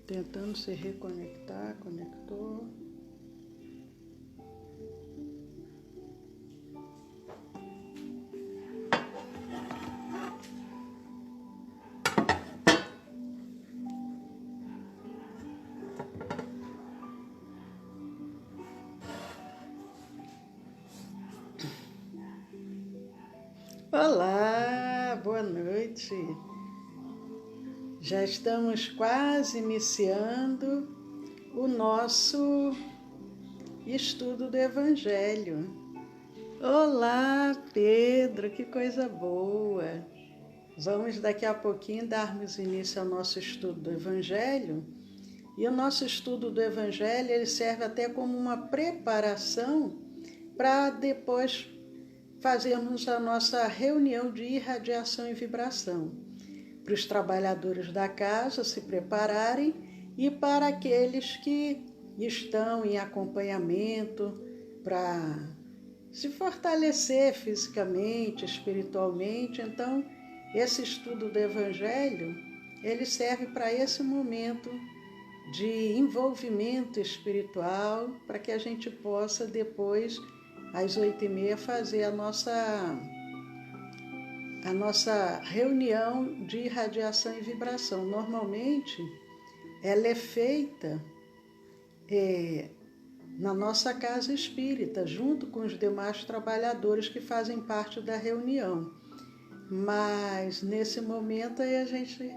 Tentando se reconectar, conectou. Olá, boa noite. Já estamos quase iniciando o nosso estudo do Evangelho. Olá, Pedro, que coisa boa. Vamos daqui a pouquinho darmos início ao nosso estudo do Evangelho. E o nosso estudo do Evangelho ele serve até como uma preparação para depois fazermos a nossa reunião de irradiação e vibração, para os trabalhadores da casa se prepararem e para aqueles que estão em acompanhamento para se fortalecer fisicamente, espiritualmente. Então, esse estudo do Evangelho, ele serve para esse momento de envolvimento espiritual, para que a gente possa depois, às 8h30, fazer a nossa reunião de irradiação e vibração. Normalmente, ela é feita na nossa casa espírita, junto com os demais trabalhadores que fazem parte da reunião. Mas, nesse momento, aí a gente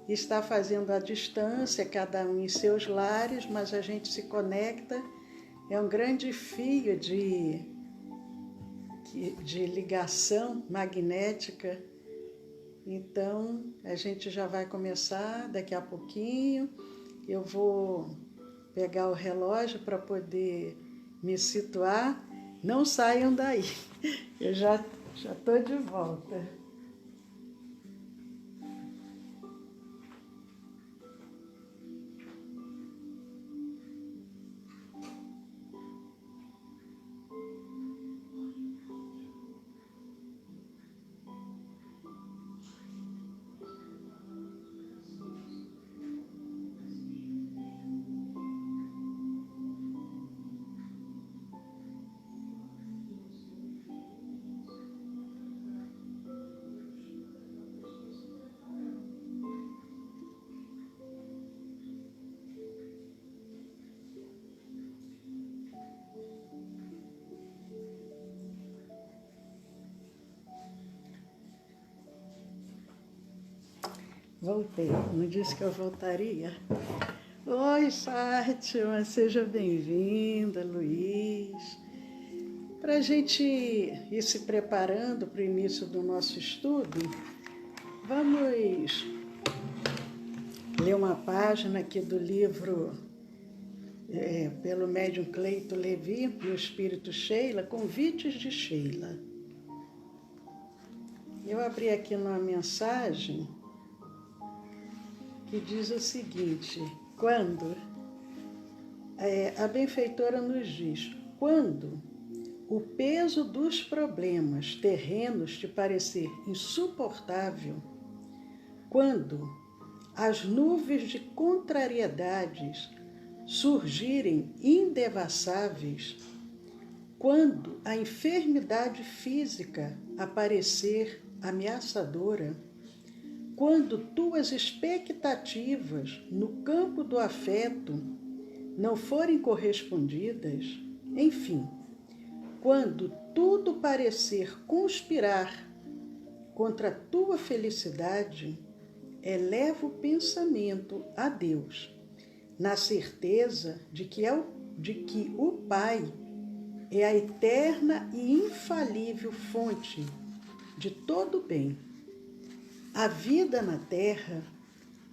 está fazendo à distância, cada um em seus lares, mas a gente se conecta. É um grande fio de ligação magnética. Então, a gente já vai começar daqui a pouquinho. Eu vou pegar o relógio para poder me situar. Não saiam daí, eu já estou de volta. Voltei, não disse que eu voltaria? Oi, Fátima, seja bem-vinda, Luiz. Para a gente ir se preparando para o início do nosso estudo, vamos ler uma página aqui do livro pelo médium Cleito Levi, e o Espírito Sheila, Convites de Sheila. Eu abri aqui numa mensagem que diz o seguinte: quando a benfeitora nos diz, quando o peso dos problemas terrenos te parecer insuportável, quando as nuvens de contrariedades surgirem indevassáveis, quando a enfermidade física aparecer ameaçadora, quando tuas expectativas no campo do afeto não forem correspondidas, enfim, quando tudo parecer conspirar contra a tua felicidade, eleva o pensamento a Deus, na certeza de que o Pai é a eterna e infalível fonte de todo bem. A vida na terra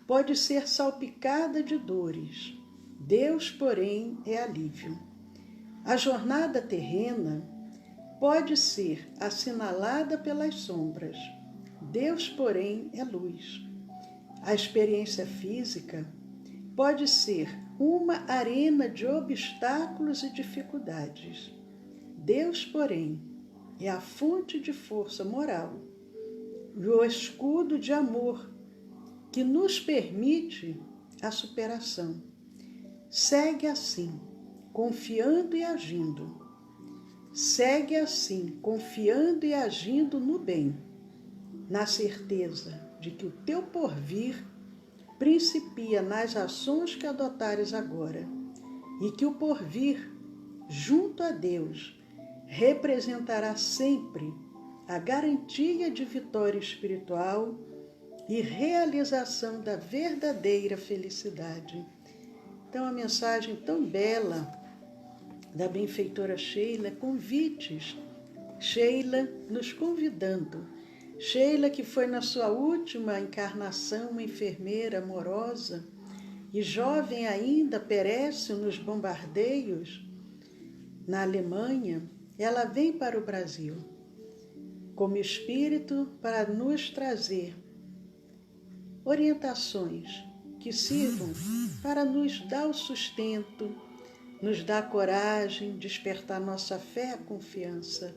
pode ser salpicada de dores, Deus, porém, é alívio. A jornada terrena pode ser assinalada pelas sombras, Deus, porém, é luz. A experiência física pode ser uma arena de obstáculos e dificuldades, Deus, porém, é a fonte de força moral e o escudo de amor que nos permite a superação. Segue assim, confiando e agindo. Segue assim, confiando e agindo no bem, na certeza de que o teu porvir principia nas ações que adotares agora e que o porvir, junto a Deus, representará sempre a garantia de vitória espiritual e realização da verdadeira felicidade. Então, a mensagem tão bela da benfeitora Sheila, convites. Sheila nos convidando. Sheila, que foi na sua última encarnação uma enfermeira amorosa e jovem ainda, perece nos bombardeios na Alemanha, ela vem para o Brasil como espírito para nos trazer orientações que sirvam para nos dar o sustento, nos dar coragem, despertar nossa fé e confiança.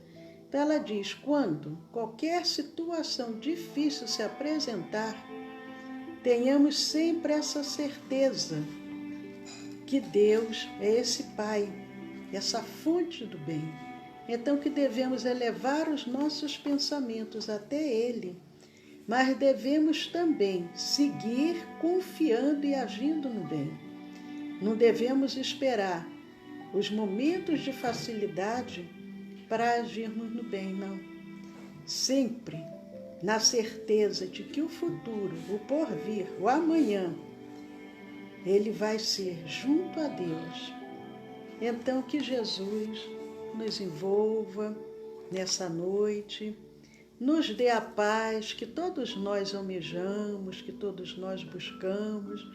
Então ela diz, quando qualquer situação difícil se apresentar, tenhamos sempre essa certeza que Deus é esse Pai, essa fonte do bem. Então que devemos elevar os nossos pensamentos até Ele, mas devemos também seguir confiando e agindo no bem. Não devemos esperar os momentos de facilidade para agirmos no bem, não. Sempre na certeza de que o futuro, o porvir, o amanhã, ele vai ser junto a Deus. Então que Jesus nos envolva nessa noite, nos dê a paz que todos nós almejamos, que todos nós buscamos.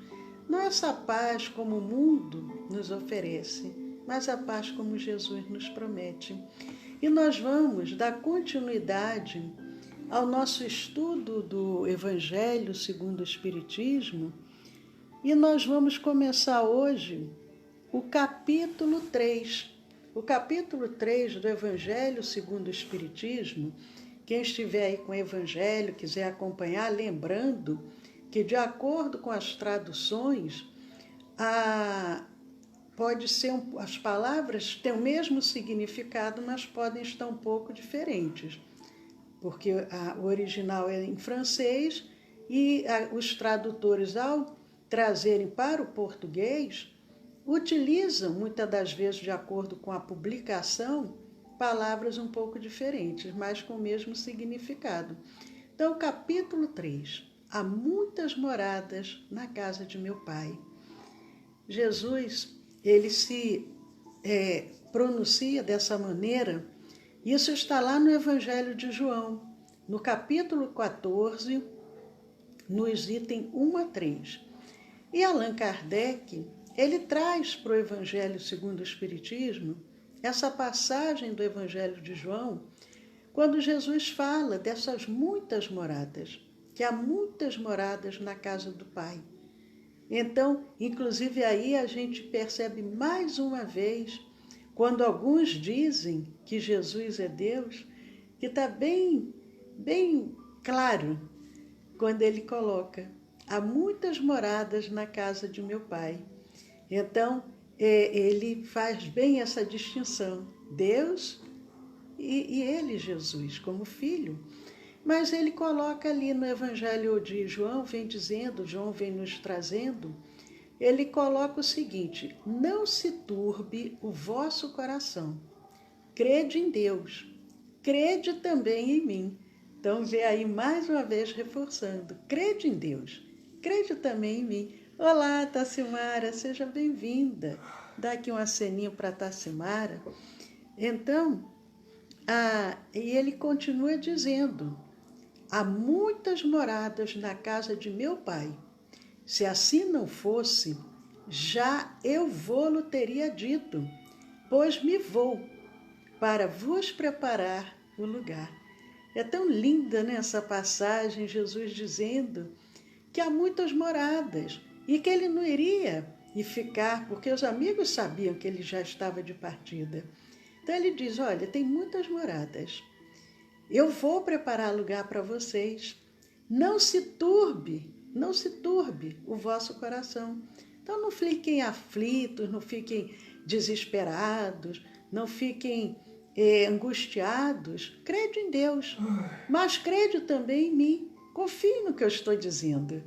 Não essa paz como o mundo nos oferece, mas a paz como Jesus nos promete. E nós vamos dar continuidade ao nosso estudo do Evangelho segundo o Espiritismo, e nós vamos começar hoje o capítulo 3. O capítulo 3 do Evangelho segundo o Espiritismo, quem estiver aí com o Evangelho, quiser acompanhar, lembrando que, de acordo com as traduções, pode ser as palavras têm o mesmo significado, mas podem estar um pouco diferentes, porque o original é em francês e os tradutores, ao trazerem para o português, utilizam, muitas das vezes, de acordo com a publicação, palavras um pouco diferentes, mas com o mesmo significado. Então, capítulo 3. Há muitas moradas na casa de meu Pai. Jesus, ele se pronuncia dessa maneira. Isso está lá no Evangelho de João, no capítulo 14, nos itens 1 a 3. E Allan Kardec, ele traz para o Evangelho segundo o Espiritismo essa passagem do Evangelho de João, quando Jesus fala dessas muitas moradas, que há muitas moradas na casa do Pai. Então, inclusive aí a gente percebe mais uma vez, quando alguns dizem que Jesus é Deus, que está bem claro quando ele coloca, há muitas moradas na casa de meu Pai. Então, ele faz bem essa distinção, Deus e ele, Jesus, como Filho. Mas ele coloca ali no Evangelho de João, João vem nos trazendo, ele coloca o seguinte, não se turbe o vosso coração, crede em Deus, crede também em mim. Então, vê aí mais uma vez reforçando, crede em Deus, crede também em mim. Olá, Tassimara, seja bem-vinda. Dá aqui um aceninho para Tassimara. Então, e ele continua dizendo, há muitas moradas na casa de meu Pai. Se assim não fosse, já eu vô-lo teria dito, pois me vou para vos preparar o lugar. É tão linda, né, essa passagem, Jesus dizendo que há muitas moradas e que ele não iria ficar, porque os amigos sabiam que ele já estava de partida. Então ele diz, olha, tem muitas moradas. Eu vou preparar lugar para vocês. Não se turbe não se turbe o vosso coração. Então não fiquem aflitos, não fiquem desesperados, não fiquem angustiados. Crede em Deus, mas crede também em mim. Confie no que eu estou dizendo.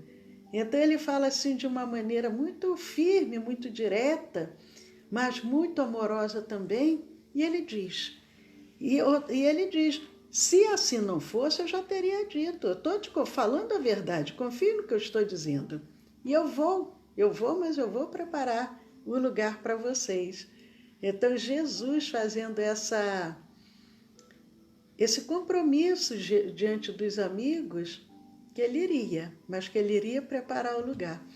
Então ele fala assim de uma maneira muito firme, muito direta, mas muito amorosa também. E ele diz, se assim não fosse, eu já teria dito. Eu estou falando a verdade, confie no que eu estou dizendo. E mas eu vou preparar o lugar para vocês. Então Jesus fazendo esse compromisso diante dos amigos, que ele iria, mas que ele iria preparar o lugar.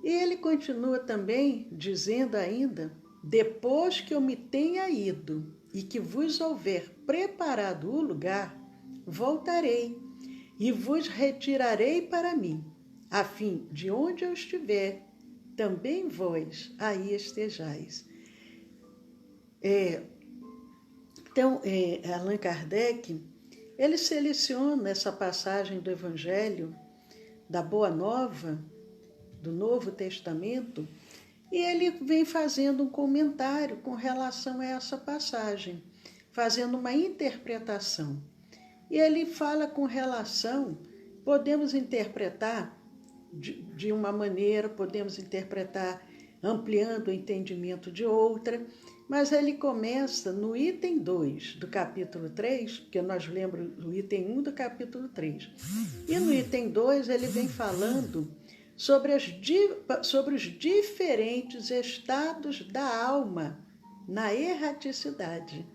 E ele continua também dizendo ainda, depois que eu me tenha ido e que vos houver preparado o lugar, voltarei e vos retirarei para mim, a fim de onde eu estiver, também vós aí estejais. Então, Allan Kardec, ele seleciona essa passagem do Evangelho, da Boa Nova, do Novo Testamento, e ele vem fazendo um comentário com relação a essa passagem, fazendo uma interpretação. E ele fala com relação, podemos interpretar de uma maneira, podemos interpretar ampliando o entendimento de outra, mas ele começa no item 2 do capítulo 3, porque nós lembramos do item 1 do capítulo 3. E no item 2 ele vem falando sobre os diferentes estados da alma na erraticidade.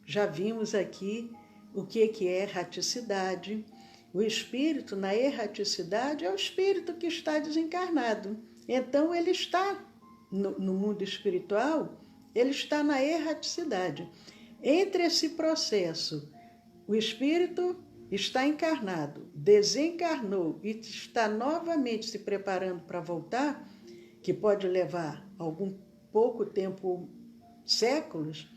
Já vimos aqui o que é erraticidade. O espírito na erraticidade é o espírito que está desencarnado. Então ele está no mundo espiritual, ele está na erraticidade. Entre esse processo, o espírito está encarnado, desencarnou e está novamente se preparando para voltar, que pode levar algum pouco tempo, séculos,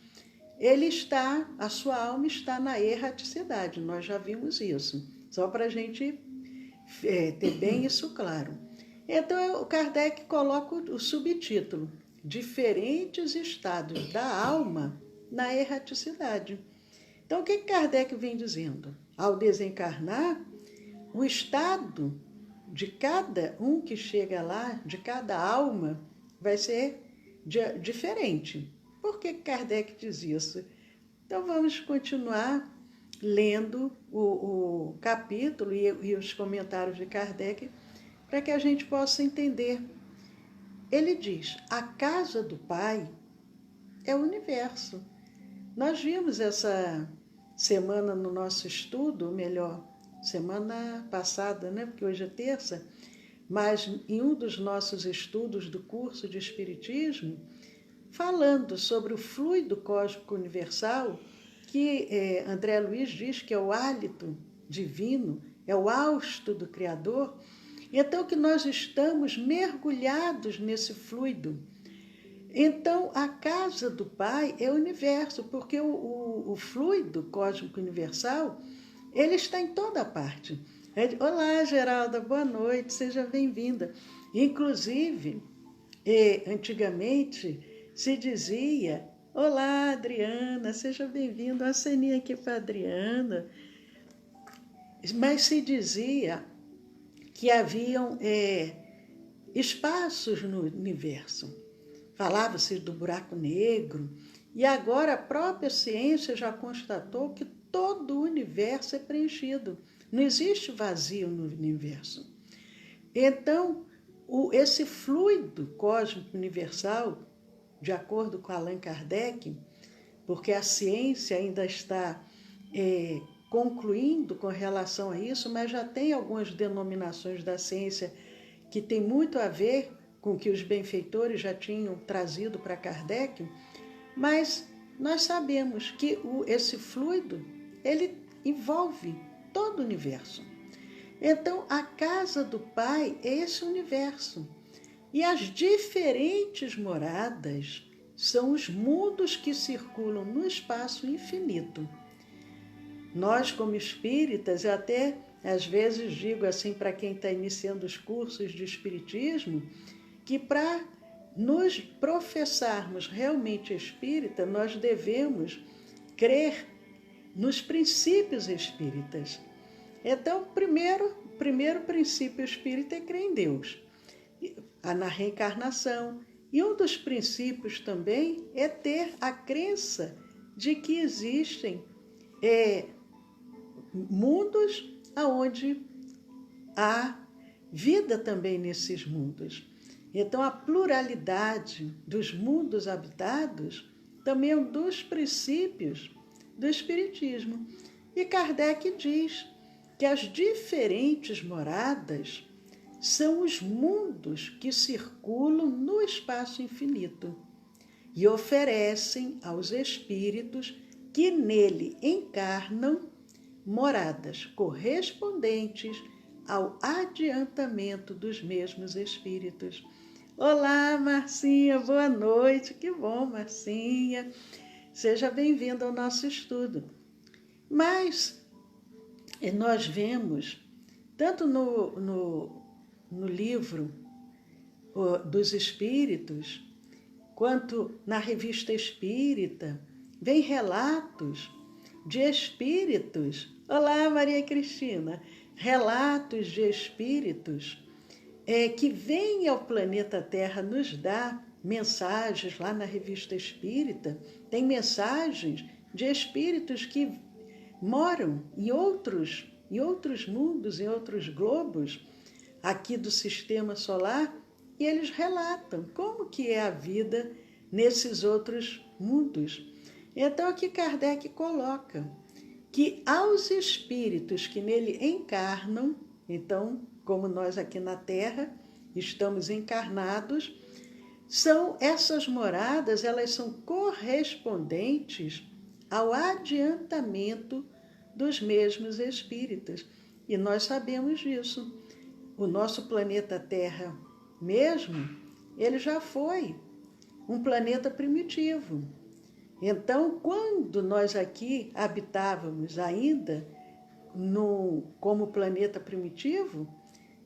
a sua alma está na erraticidade. Nós já vimos isso, só para a gente ter bem isso claro. Então, o Kardec coloca o subtítulo, diferentes estados da alma na erraticidade. Então, o que Kardec vem dizendo? Ao desencarnar, o estado de cada um que chega lá, de cada alma, vai ser diferente. Por que Kardec diz isso? Então, vamos continuar lendo o capítulo e os comentários de Kardec para que a gente possa entender. Ele diz, a casa do Pai é o universo. Nós vimos essa semana no nosso estudo, ou melhor, semana passada, né? Porque hoje é terça, mas em um dos nossos estudos do curso de Espiritismo, falando sobre o fluido cósmico universal, que André Luiz diz que é o hálito divino, é o hausto do Criador. Então, que nós estamos mergulhados nesse fluido. Então, a casa do Pai é o universo, porque o fluido cósmico universal, ele está em toda parte. Olá, Geralda, boa noite, seja bem-vinda. Inclusive, antigamente se dizia, olá, Adriana, seja bem-vinda, uma ceninha aqui para a Adriana. Mas se dizia que haviam espaços no universo. Falava-se do buraco negro, e agora a própria ciência já constatou que todo o universo é preenchido. Não existe vazio no universo. Então, esse fluido cósmico universal, de acordo com Allan Kardec, porque a ciência ainda está concluindo com relação a isso, mas já tem algumas denominações da ciência que tem muito a ver com o que os benfeitores já tinham trazido para Kardec, mas nós sabemos que esse fluido, ele envolve todo o universo. Então, a casa do Pai é esse universo. E as diferentes moradas são os mundos que circulam no espaço infinito. Nós, como espíritas, até Às vezes digo assim para quem está iniciando os cursos de espiritismo, que para nos professarmos realmente espírita, nós devemos crer nos princípios espíritas. Então, o primeiro princípio espírita é crer em Deus, na reencarnação. E um dos princípios também é ter a crença de que existem mundos onde há vida também nesses mundos. Então, a pluralidade dos mundos habitados também é um dos princípios do Espiritismo. E Kardec diz que as diferentes moradas são os mundos que circulam no espaço infinito e oferecem aos espíritos que nele encarnam moradas correspondentes ao adiantamento dos mesmos espíritos. Olá, Marcinha, boa noite. Que bom, Marcinha. Seja bem-vinda ao nosso estudo. Mas nós vemos, tanto no livro dos Espíritos, quanto na Revista Espírita, vem relatos de espíritos. Olá, Maria Cristina. Relatos de espíritos que vêm ao planeta Terra nos dar mensagens. Lá na Revista Espírita tem mensagens de espíritos que moram em outros mundos, em outros globos aqui do Sistema Solar, e eles relatam como que é a vida nesses outros mundos. Então aqui Kardec coloca que aos espíritos que nele encarnam, então, como nós aqui na Terra estamos encarnados, essas moradas, elas são correspondentes ao adiantamento dos mesmos espíritos. E nós sabemos disso. O nosso planeta Terra mesmo, ele já foi um planeta primitivo. Então, quando nós aqui habitávamos ainda como planeta primitivo,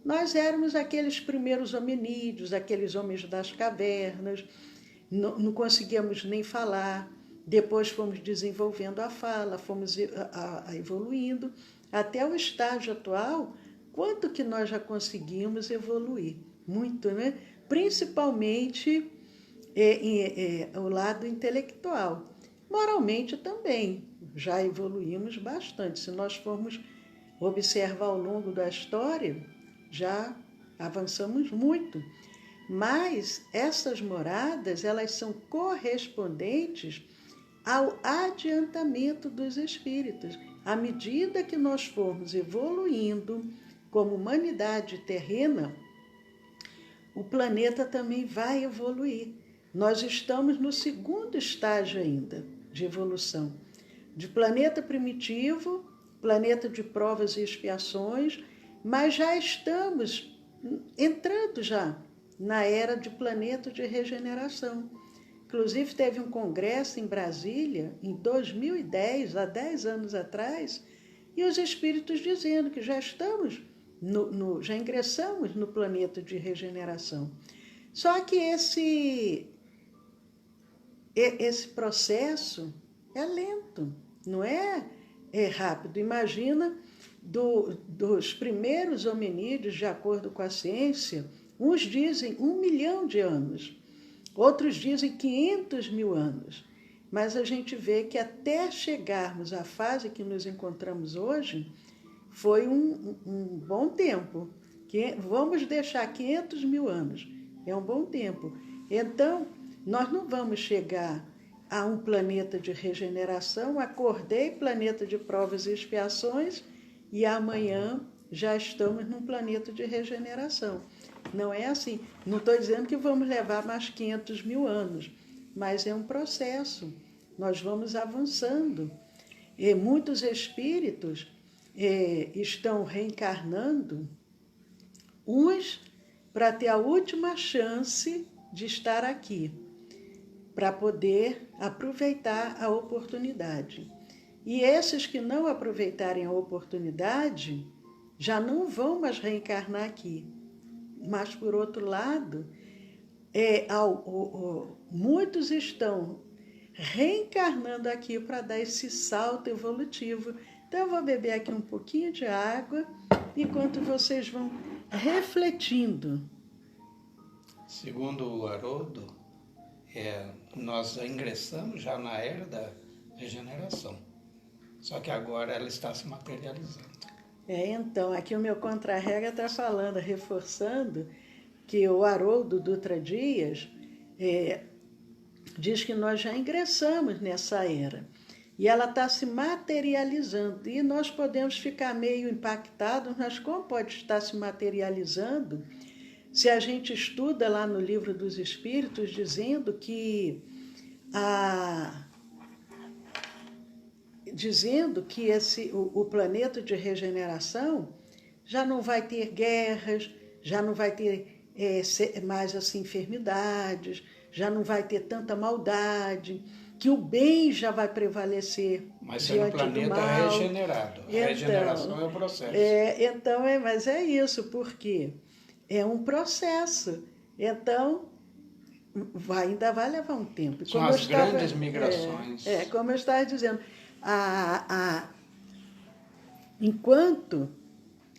nós éramos aqueles primeiros hominídeos, aqueles homens das cavernas, não conseguíamos nem falar. Depois fomos desenvolvendo a fala, fomos evoluindo até o estágio atual. Quanto que nós já conseguimos evoluir? Muito, né? Principalmente o lado intelectual. Moralmente também, já evoluímos bastante. Se nós formos observar ao longo da história, já avançamos muito. Mas essas moradas, elas são correspondentes ao adiantamento dos espíritos. À medida que nós formos evoluindo como humanidade terrena, o planeta também vai evoluir. Nós estamos no segundo estágio ainda de evolução. De planeta primitivo, planeta de provas e expiações, mas já estamos entrando já na era de planeta de regeneração. Inclusive, teve um congresso em Brasília, em 2010, há 10 anos atrás, e os espíritos dizendo que já estamos, já ingressamos no planeta de regeneração. Só que esse processo é lento, não é rápido. Imagina, dos primeiros hominídeos, de acordo com a ciência, uns dizem 1 milhão de anos, outros dizem 500 mil anos. Mas a gente vê que até chegarmos à fase que nos encontramos hoje, foi um bom tempo. Vamos deixar 500 mil anos, é um bom tempo. Então, nós não vamos chegar a um planeta de regeneração, acordei planeta de provas e expiações, e amanhã já estamos num planeta de regeneração. Não é assim. Não estou dizendo que vamos levar mais 500 mil anos, mas é um processo. Nós vamos avançando. E muitos espíritos estão reencarnando, uns para ter a última chance de estar aqui, para poder aproveitar a oportunidade. E esses que não aproveitarem a oportunidade, já não vão mais reencarnar aqui. Mas, por outro lado, muitos estão reencarnando aqui para dar esse salto evolutivo. Então, eu vou beber aqui um pouquinho de água, enquanto vocês vão refletindo. Segundo o Haroldo, nós ingressamos já na era da regeneração, só que agora ela está se materializando. Então, aqui o meu contra-regra está falando, reforçando, que o Haroldo Dutra Dias diz que nós já ingressamos nessa era. E ela está se materializando. E nós podemos ficar meio impactados, mas como pode estar se materializando se a gente estuda lá no Livro dos Espíritos dizendo que o planeta de regeneração já não vai ter guerras, já não vai ter mais assim, enfermidades, já não vai ter tanta maldade, que o bem já vai prevalecer. Mas sendo um planeta regenerado. A regeneração é o processo. Mas é isso, porque é um processo. Então, ainda vai levar um tempo. São as grandes migrações. Como eu estava dizendo, enquanto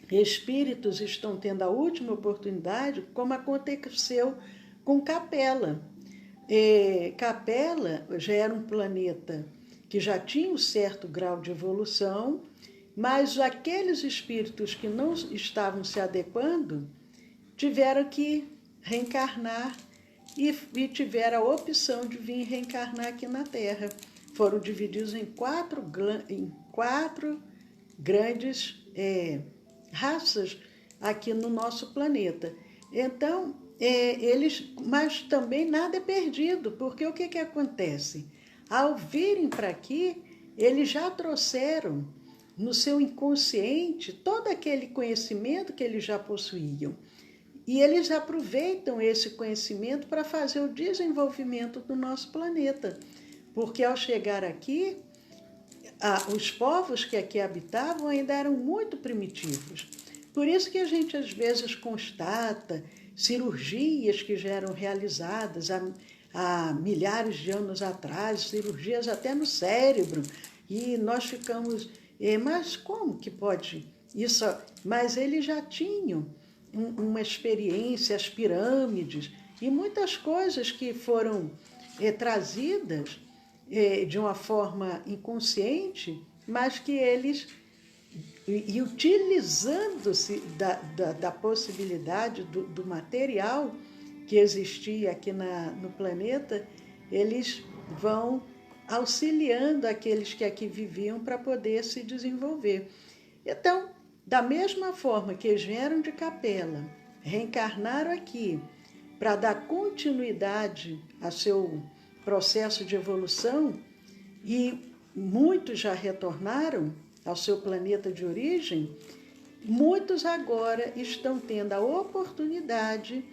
espíritos estão tendo a última oportunidade, como aconteceu com Capela. Capela já era um planeta que já tinha um certo grau de evolução, mas aqueles espíritos que não estavam se adequando tiveram que reencarnar e tiveram a opção de vir reencarnar aqui na Terra. Foram divididos em quatro grandes raças aqui no nosso planeta. Então, mas também nada é perdido, porque o que acontece? Ao virem para aqui, eles já trouxeram no seu inconsciente todo aquele conhecimento que eles já possuíam. E eles aproveitam esse conhecimento para fazer o desenvolvimento do nosso planeta. Porque ao chegar aqui, os povos que aqui habitavam ainda eram muito primitivos. Por isso que a gente às vezes constata cirurgias que já eram realizadas há milhares de anos atrás, cirurgias até no cérebro, e nós ficamos, mas como que pode isso? Mas eles já tinham uma experiência, as pirâmides, e muitas coisas que foram trazidas de uma forma inconsciente, mas que eles, e utilizando-se da possibilidade do material que existia aqui no planeta, eles vão auxiliando aqueles que aqui viviam para poder se desenvolver. Então, da mesma forma que eles vieram de Capela, reencarnaram aqui para dar continuidade a seu processo de evolução, e muitos já retornaram ao seu planeta de origem, muitos agora estão tendo a oportunidade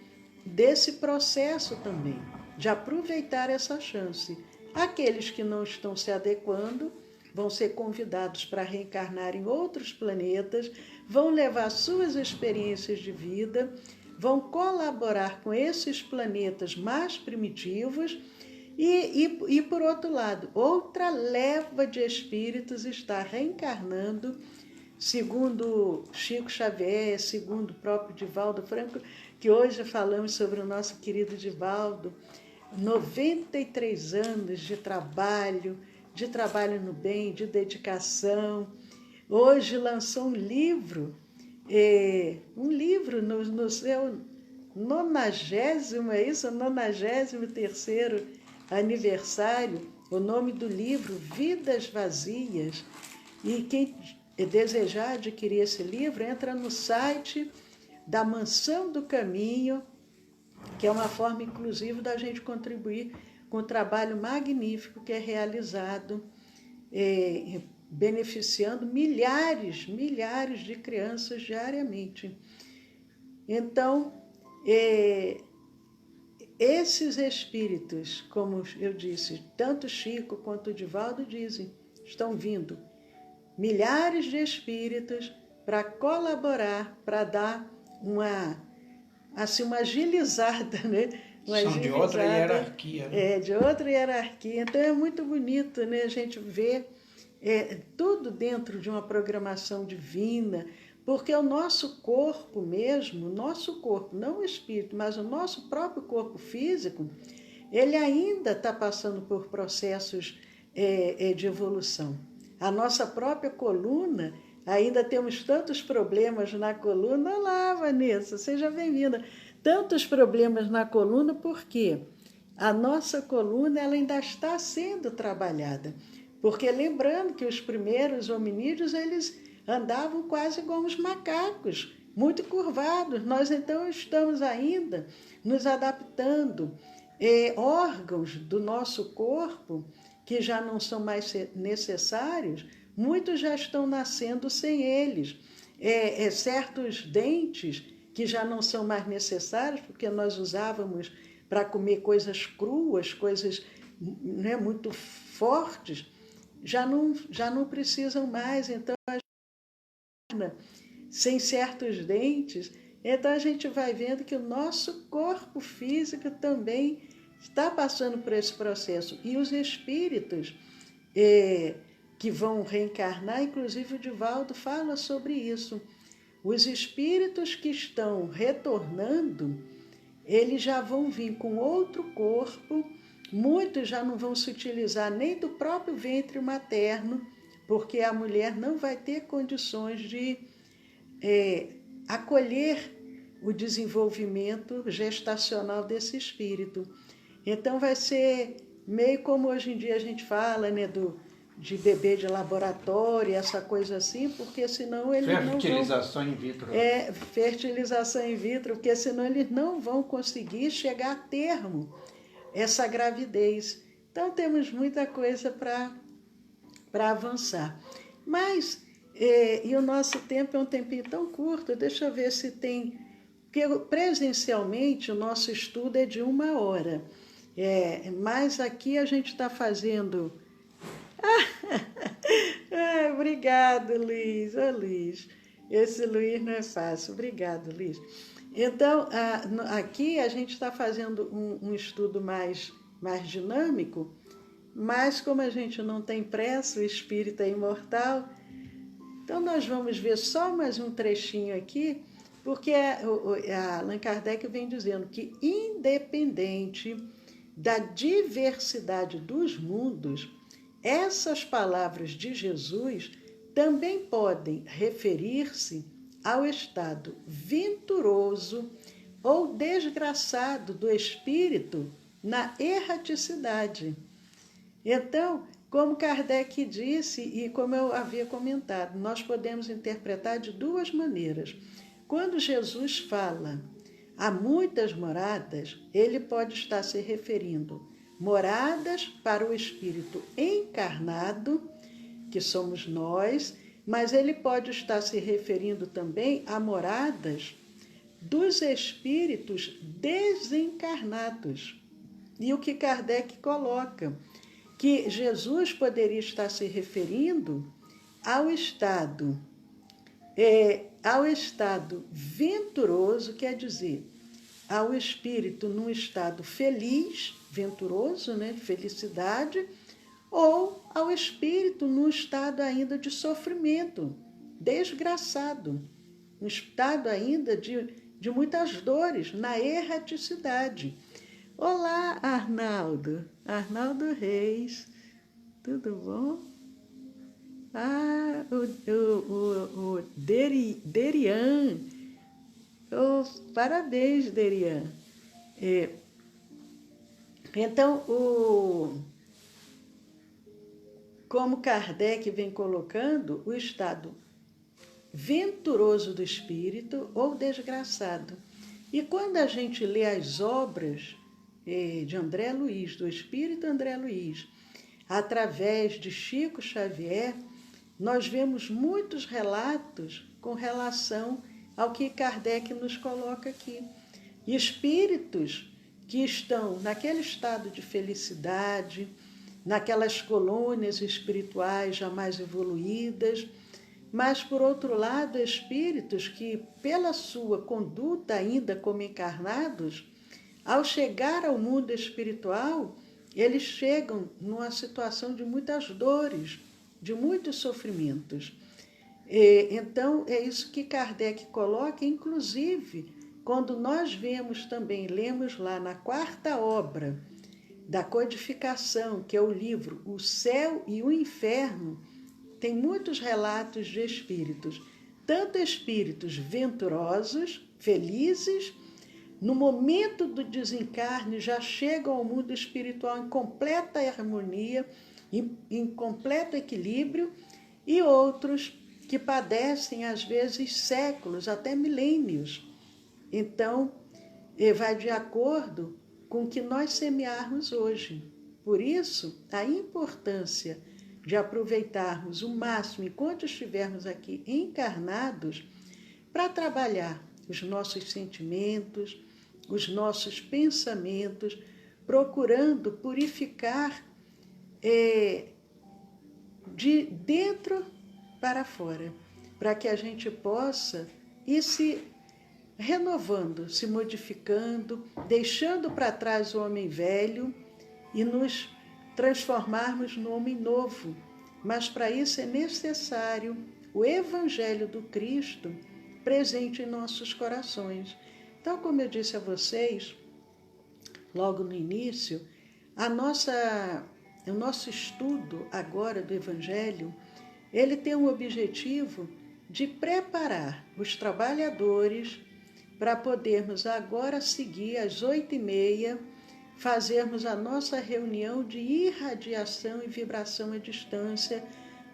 desse processo também, de aproveitar essa chance. Aqueles que não estão se adequando vão ser convidados para reencarnar em outros planetas, vão levar suas experiências de vida, vão colaborar com esses planetas mais primitivos e por outro lado, outra leva de espíritos está reencarnando, segundo Chico Xavier, segundo o próprio Divaldo Franco, que hoje falamos sobre o nosso querido Divaldo, 93 anos de trabalho no bem, de dedicação. Hoje lançou um livro no seu 93º aniversário, o nome do livro, Vidas Vazias. E quem desejar adquirir esse livro, entra no site da Mansão do Caminho, que é uma forma, inclusive, da gente contribuir com o trabalho magnífico que é realizado, beneficiando milhares de crianças diariamente. Então, esses espíritos, como eu disse, tanto Chico quanto o Divaldo dizem, estão vindo milhares de espíritos para colaborar, para dar uma agilizada, né? São de outra hierarquia, né? De outra hierarquia. Então é muito bonito, né? A gente ver tudo dentro de uma programação divina, porque o nosso corpo mesmo, nosso corpo, não o espírito, mas o nosso próprio corpo físico, ele ainda está passando por processos de evolução. A nossa própria coluna, ainda temos tantos problemas na coluna. Olá, Vanessa, seja bem-vinda. Tantos problemas na coluna, porque a nossa coluna ela ainda está sendo trabalhada. Porque lembrando que os primeiros hominídeos, eles andavam quase como os macacos, muito curvados. Nós então estamos ainda nos adaptando. Órgãos do nosso corpo que já não são mais necessários, muitos já estão nascendo sem eles. Certos dentes que já não são mais necessários, porque nós usávamos para comer coisas cruas, coisas, né, muito fortes, já não precisam mais. Então, sem certos dentes, então a gente vai vendo que o nosso corpo físico também está passando por esse processo. E os espíritos que vão reencarnar, inclusive o Divaldo fala sobre isso. Os espíritos que estão retornando, eles já vão vir com outro corpo, muitos já não vão se utilizar nem do próprio ventre materno, porque a mulher não vai ter condições de acolher o desenvolvimento gestacional desse espírito. Então vai ser meio como hoje em dia a gente fala, né, de bebê de laboratório, essa coisa assim, porque senão eles não vão... Fertilização in vitro. Fertilização in vitro, porque senão eles não vão conseguir chegar a termo essa gravidez. Então temos muita coisa para avançar. Mas, e o nosso tempo é um tempinho tão curto, deixa eu ver se tem... Porque presencialmente o nosso estudo é de 1 hora. Mas aqui a gente está fazendo... Obrigado, Luiz. Ô, Luiz. Esse Luiz não é fácil. Obrigado, Luiz. Então, aqui a gente está fazendo um estudo mais dinâmico, mas como a gente não tem pressa, o espírito é imortal, então nós vamos ver só mais um trechinho aqui, porque Allan Kardec vem dizendo que, independente da diversidade dos mundos, essas palavras de Jesus também podem referir-se ao estado venturoso ou desgraçado do espírito na erraticidade. Então, como Kardec disse e como eu havia comentado, nós podemos interpretar de 2 maneiras. Quando Jesus fala há muitas moradas, ele pode estar se referindo moradas para o espírito encarnado, que somos nós, mas ele pode estar se referindo também a moradas dos espíritos desencarnados. E o que Kardec coloca, que Jesus poderia estar se referindo ao estado venturoso, quer dizer, ao espírito num estado feliz, venturoso, né, felicidade, ou ao espírito num estado ainda de sofrimento, desgraçado, um estado ainda de muitas dores, na erraticidade. Olá, Arnaldo Reis, tudo bom? O Derian, parabéns, Derian. Então, como Kardec vem colocando, o estado venturoso do espírito ou desgraçado. E quando a gente lê as obras de André Luiz, do espírito André Luiz, através de Chico Xavier, nós vemos muitos relatos com relação ao que Kardec nos coloca aqui. Espíritos que estão naquele estado de felicidade, naquelas colônias espirituais já mais evoluídas, mas, por outro lado, espíritos que, pela sua conduta ainda como encarnados, ao chegar ao mundo espiritual, eles chegam numa situação de muitas dores, de muitos sofrimentos. Então, é isso que Kardec coloca, inclusive, quando nós vemos também, lemos lá na quarta obra da codificação, que é o livro O Céu e o Inferno, tem muitos relatos de espíritos, tanto espíritos venturosos, felizes, no momento do desencarne já chegam ao mundo espiritual em completa harmonia, em completo equilíbrio, e outros que padecem, às vezes, séculos, até milênios. Então, vai de acordo com o que nós semearmos hoje. Por isso, a importância de aproveitarmos o máximo enquanto estivermos aqui encarnados para trabalhar os nossos sentimentos, os nossos pensamentos, procurando purificar de dentro para fora, para que a gente possa ir se renovando, se modificando, deixando para trás o homem velho e nos transformarmos no homem novo. Mas para isso é necessário o Evangelho do Cristo presente em nossos corações. Então, como eu disse a vocês, logo no início, o nosso estudo agora do Evangelho, ele tem o objetivo de preparar os trabalhadores para podermos agora seguir às 8h30, fazermos a nossa reunião de irradiação e vibração à distância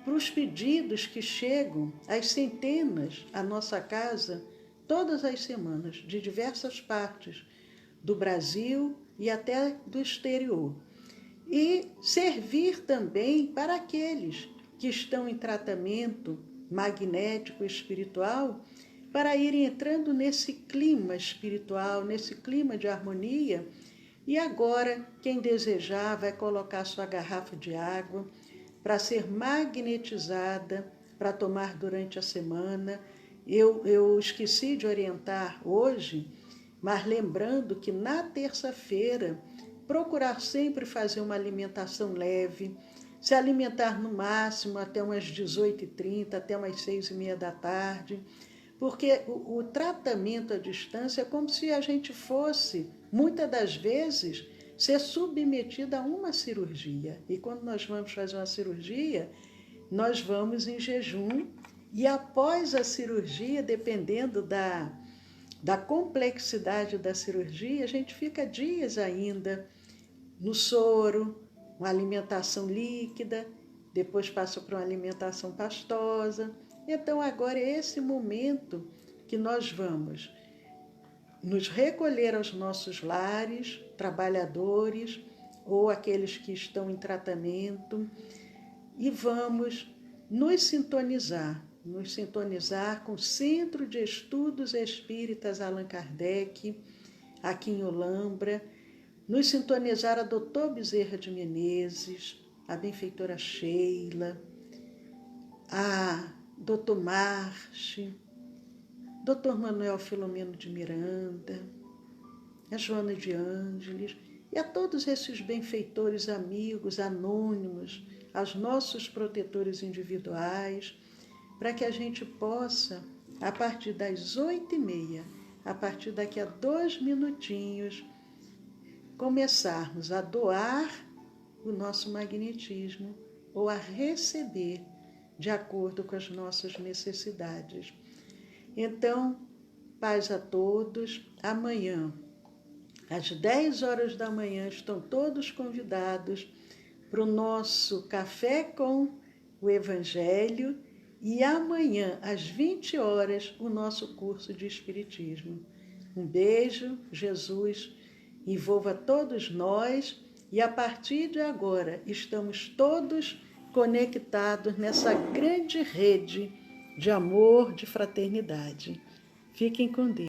para os pedidos que chegam às centenas à nossa casa todas as semanas, de diversas partes do Brasil e até do exterior. E servir também para aqueles que estão em tratamento magnético espiritual, para irem entrando nesse clima espiritual, nesse clima de harmonia. E agora, quem desejar vai colocar sua garrafa de água para ser magnetizada, para tomar durante a semana. Eu esqueci de orientar hoje, mas lembrando que na terça-feira, procurar sempre fazer uma alimentação leve, se alimentar no máximo até umas 18h30, até umas 6h30 da tarde, porque o tratamento à distância é como se a gente fosse, muitas das vezes, ser submetida a uma cirurgia. E quando nós vamos fazer uma cirurgia, nós vamos em jejum e após a cirurgia, dependendo da complexidade da cirurgia, a gente fica dias ainda no soro, uma alimentação líquida, depois passa para uma alimentação pastosa. Então, agora é esse momento que nós vamos nos recolher aos nossos lares, trabalhadores ou aqueles que estão em tratamento, e vamos nos sintonizar com o Centro de Estudos Espíritas Allan Kardec, aqui em Olambra, nos sintonizar a Dr. Bezerra de Menezes, a benfeitora Sheila, a Dr. Marche, Dr. Manuel Filomeno de Miranda, a Joana de Ângeles, e a todos esses benfeitores amigos, anônimos, aos nossos protetores individuais, para que a gente possa, a partir das 8h30, a partir daqui a 2 minutinhos, começarmos a doar o nosso magnetismo ou a receber de acordo com as nossas necessidades. Então, paz a todos. Amanhã, às 10 horas da manhã, estão todos convidados para o nosso Café com o Evangelho e amanhã, às 20 horas, o nosso curso de Espiritismo. Um beijo, Jesus envolva todos nós e a partir de agora estamos todos conectados nessa grande rede de amor, de fraternidade. Fiquem com Deus.